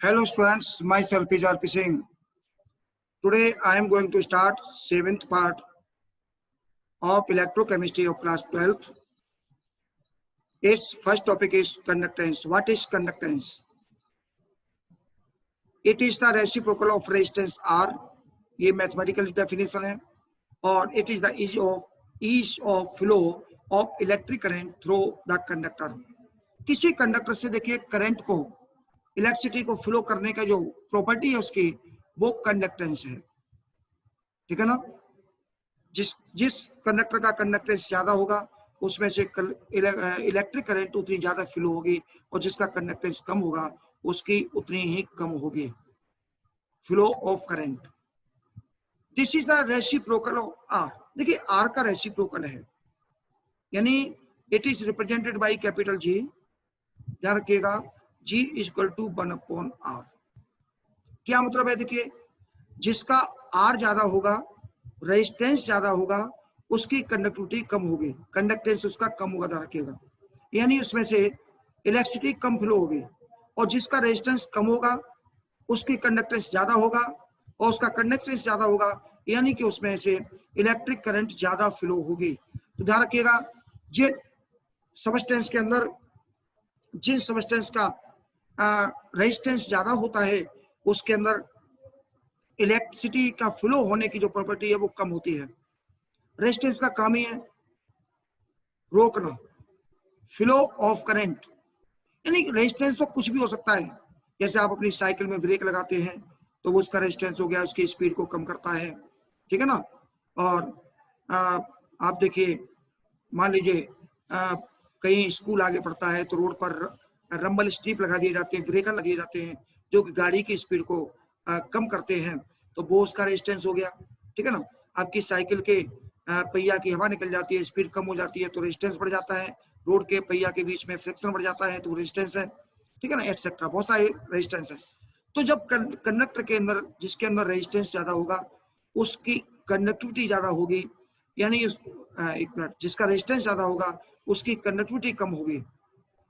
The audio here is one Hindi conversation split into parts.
Hello students, myself is RP Singh. Today I am going to start 7th part of electrochemistry of class 12th. Its first topic is conductance. What is conductance? It is the reciprocal of resistance R. ये mathematical definition है. और it is the ease of flow of electric current through the conductor. किसी कंडक्टर से देखिए करंट को, इलेक्ट्रिसिटी को फ्लो करने का जो प्रॉपर्टी है उसकी, वो कंडक्टेंस है. ठीक है ना. जिस कंडक्टर का कंडक्टेंस ज्यादा होगा उसमें से इलेक्ट्रिक करंट उतनी ज्यादा फ्लो होगी, और जिसका कंडक्टेंस कम होगा उसकी उतनी ही कम होगी flow of current. This is the reciprocal of R. देखिए आर का रेसिप्रोकल है, यानी it is represented by capital G. ध्यान रखिएगा, G इक्वल टू 1/R. क्या मतलब है? देखिए जिसका R ज्यादा होगा, रेजिस्टेंस ज्यादा होगा, उसकी कंडक्टिविटी कम होगी, कंडक्टेंस उसका कम होगा. ध्यान रखिएगा, यानी उसमें से इलेक्ट्रिसिटी कम फ्लो होगी, और जिसका रेजिस्टेंस कम होगा उसकी कंडक्टेंस ज्यादा होगा, और उसका कंडक्टेंस ज्यादा होगा, यानी कि उसमें से इलेक्ट्रिक करंट ज्यादा फ्लो होगी. तो ध्यान रखिएगा, जिन सबस्टेंस के अंदर जिन सबस्टेंस का रेजिस्टेंस ज्यादा होता है उसके अंदर इलेक्ट्रिसिटी का फ्लो होने की जो प्रॉपर्टी है वो कम होती है. रेजिस्टेंस का काम ही है रोकना फ्लो ऑफ करंट. यानी रेजिस्टेंस तो कुछ भी हो सकता है. जैसे आप अपनी साइकिल में ब्रेक लगाते हैं तो वो उसका रेजिस्टेंस हो गया, उसकी स्पीड को कम करता है. ठीक है ना. और आप देखिए, मान लीजिए कहीं स्कूल आगे पड़ता है तो रोड पर रंबल स्ट्रिप लगा दिए जाते हैं, ब्रेकर लगे जाते हैं जो कि गाड़ी की स्पीड को कम करते हैं, तो वो उसका रेजिस्टेंस हो गया. ठीक है ना. आपकी साइकिल के पहिया की हवा निकल जाती है, स्पीड कम हो जाती है तो रेजिस्टेंस बढ़ जाता है. रोड के पहिया के बीच में फ्रिक्शन बढ़ जाता है तो रेजिस्टेंस है. ठीक है ना, एटसेट्रा बहुत सारे रेजिस्टेंस है. तो जब कंडक्टर के अंदर, जिसके अंदर रेजिस्टेंस ज्यादा होगा उसकी कंडक्टिविटी ज्यादा होगी, यानी एक मिनट, जिसका रेजिस्टेंस ज्यादा होगा उसकी कंडक्टिविटी कम होगी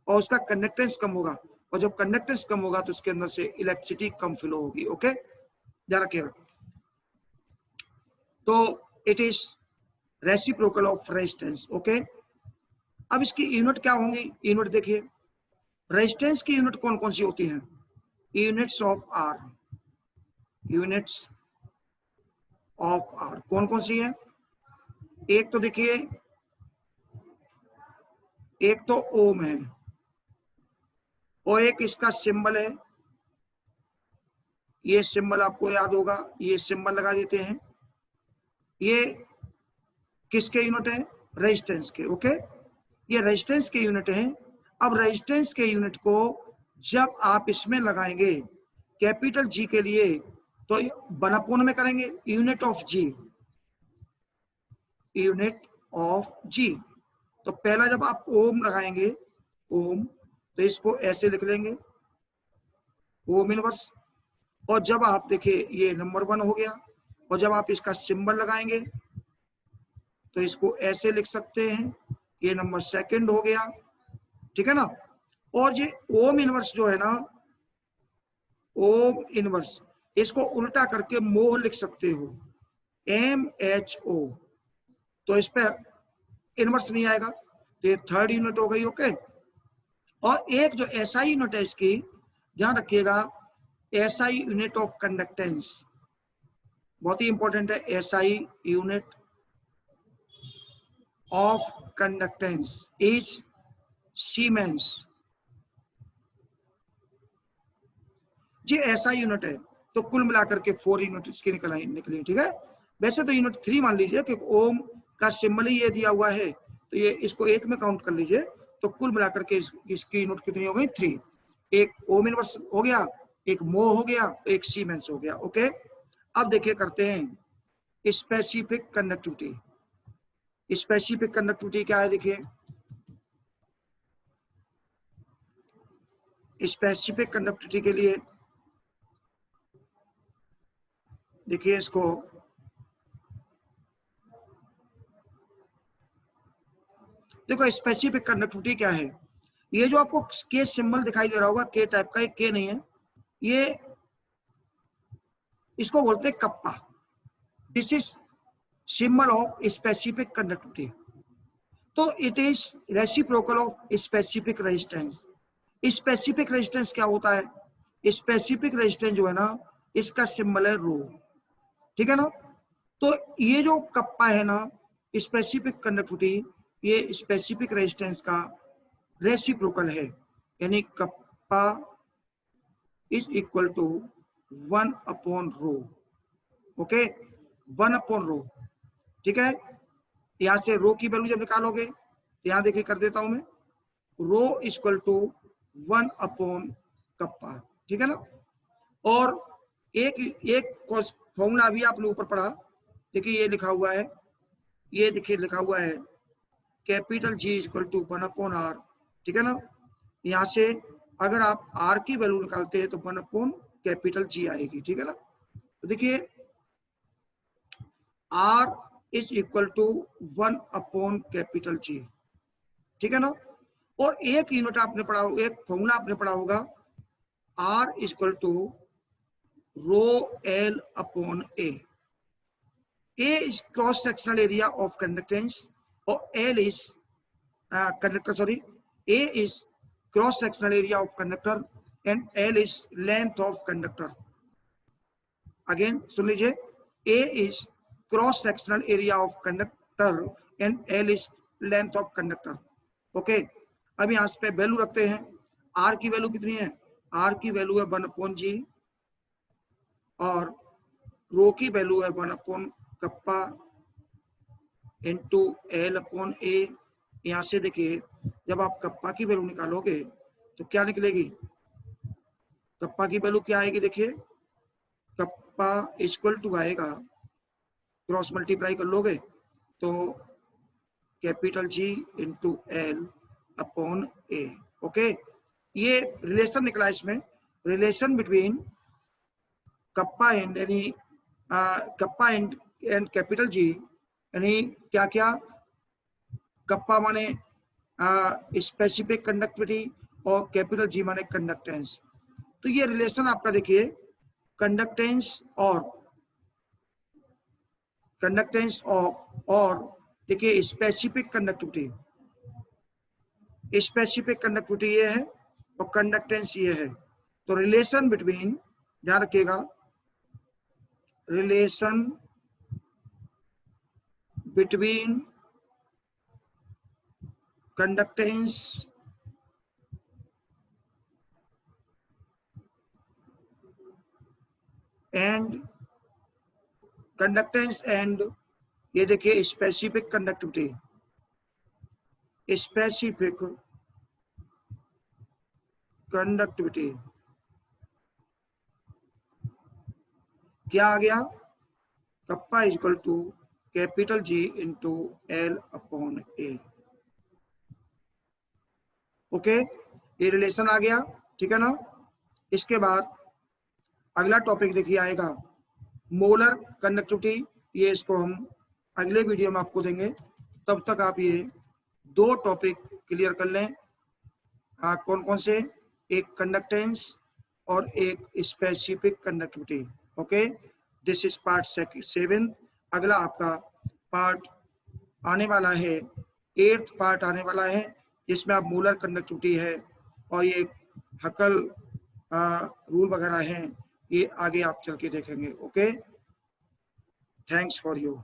और उसका कंडक्टेंस कम होगा, और जब कंडक्टेंस कम होगा तो उसके अंदर से इलेक्ट्रिसिटी कम फ्लो होगी. ओके, ध्यान रखिएगा. तो it is reciprocal of resistance. Okay, अब इसकी यूनिट क्या होंगी? यूनिट देखिए, रेजिस्टेंस की यूनिट कौन कौन सी होती हैं? Units of R. Units of R कौन कौन सी है? एक तो देखिए, एक तो ओम है, और एक इसका सिंबल है. ये सिंबल आपको याद होगा, ये सिंबल लगा देते हैं. ये किसके यूनिट है? रेजिस्टेंस के. ओके, ये रेजिस्टेंस के यूनिट है. अब रेजिस्टेंस के यूनिट को जब आप इसमें लगाएंगे कैपिटल जी के लिए तो 1/4 में करेंगे. Unit of G, unit of G. तो पहला जब आप ओम लगाएंगे, ओम, तो इसको ऐसे लिख लेंगे, ओम इनवर्स. और जब आप देखिए ये नंबर 1 हो गया, और जब आप इसका सिंबल लगाएंगे तो इसको ऐसे लिख सकते हैं, ये नंबर 2 हो गया. ठीक है ना. और ये ओम इनवर्स जो है ना, ओम इनवर्स, इसको उल्टा करके मोह लिख सकते हो, MHO. तो इस पर इनवर्स नहीं आएगा, तो ये 3rd यूनिट हो गई. ओके, और एक जो SI यूनिट है इसकी, ध्यान रखिएगा, SI यूनिट ऑफ कंडक्टेंस बहुत ही इंपॉर्टेंट है. SI unit of conductance is siemens. G SI unit है, तो कुल मिलाकर के 4 यूनिट इसके निकली. ठीक है. वैसे तो यूनिट 3 मान लीजिए, क्योंकि ओम का सिंबल ही ये दिया हुआ है, तो ये इसको 1 में काउंट कर लीजिए. तो कुल मिलाकर के इसकी यूनिट कितनी हो गई? 3. एक ओम इनवर्स हो गया, एक मो हो गया, एक सीमेंस हो गया. ओके, अब देखिए करते हैं स्पेसिफिक कंडक्टिविटी. स्पेसिफिक कंडक्टिविटी क्या है? देखिए, स्पेसिफिक कंडक्टिविटी के लिए देखिए, इसको देखो, स्पेसिफिक कंडक्टिविटी क्या है? ये जो आपको के सिंबल दिखाई दे रहा होगा, के टाइप का, एक के नहीं है, ये इसको बोलते हैं kappa. This is symbol of specific conductivity. तो it is reciprocal of specific resistance. Specific resistance क्या होता है? स्पेसिफिक रेजिस्टेंस जो है ना, इसका सिंबल है रो, ठीक है ना। तो ये जो कप्पा है ना, स्पेसिफिक कंडक्टिविटी, ये स्पेसिफिक रेजिस्टेंस का रेसिप्रोकल है, यानी kappa is equal to 1 upon rho. Okay, 1 upon rho, ठीक है। यहां से रो की वैल्यू जब निकालोगे, यहां देखिए कर देता हूं मैं, rho equal to 1 upon kappa, ठीक है ना। और एक फॉर्मूला अभी आपने ऊपर पढ़ा, देखिए ये लिखा हुआ है, ये देखिए लिखा हुआ है capital G equal to 1 upon R, ठीक है ना। यहां से अगर आप आर की वैल्यू निकालते हैं तो 1 अपॉन कैपिटल जी आएगी, ठीक है ना। तो देखिए R is equal to 1 upon capital G, ठीक है ना। और एक यूनिट आपने पढ़ा, एक फॉर्मूला आपने पढ़ा होगा, R equal to rho L upon A is cross sectional area of conductance और L is conductor, sorry, A is cross sectional area of conductor and L is length of conductor. Again सुन लीजिए, A is cross sectional area of conductor and L is length of conductor. Okay, अब यहाँ पे वैल्यू रखते हैं। R की वैल्यू कितनी है? R की वैल्यू है 1 अपॉन जी और रो की वैल्यू है 1 upon kappa into L upon A. यहां से देखिए जब आप कप्पा की वैल्यू निकालोगे तो क्या निकलेगी? कप्पा की वैल्यू क्या आएगी? देखिए कप्पा इक्वल टू आएगा, क्रॉस मल्टीप्लाई कर लोगे तो capital G into L upon A. Okay, ये रिलेशन निकला इसमें, रिलेशन बिटवीन कप्पा एंड यानी कप्पा एंड कैपिटल जी, यानी क्या क्या, कप्पा माने स्पेसिफिक कंडक्टिविटी और कैपिटल जी माने कंडक्टेंस। तो ये रिलेशन आपका देखिए कंडक्टेंस और देखिए स्पेसिफिक कंडक्टिविटी ये है और कंडक्टेंस ये है। तो रिलेशन बिटवीन, ध्यान रखिएगा, रिलेशन बिटवीन कंडक्टेंस एंड ये देखिए स्पेसिफिक कंडक्टिविटी क्या आ गया? Kappa equal to capital G into L upon A. Okay, ये रिलेशन आ गया, ठीक है ना। इसके बाद अगला टॉपिक देखिए आएगा मोलर कंडक्टिविटी। ये इसको हम अगले वीडियो में आपको देंगे, तब तक आप ये 2 टॉपिक क्लियर कर लें। कौन कौन से? एक कंडक्टेंस और एक specific conductivity. Okay, this is part 7। अगला आपका पार्ट आने वाला है, 8th पार्ट आने वाला है, जिसमें आप मोलर कंडक्टिविटी है और ये हकल रूल वगैरह हैं, ये आगे आप चल के देखेंगे। Okay, thanks for you.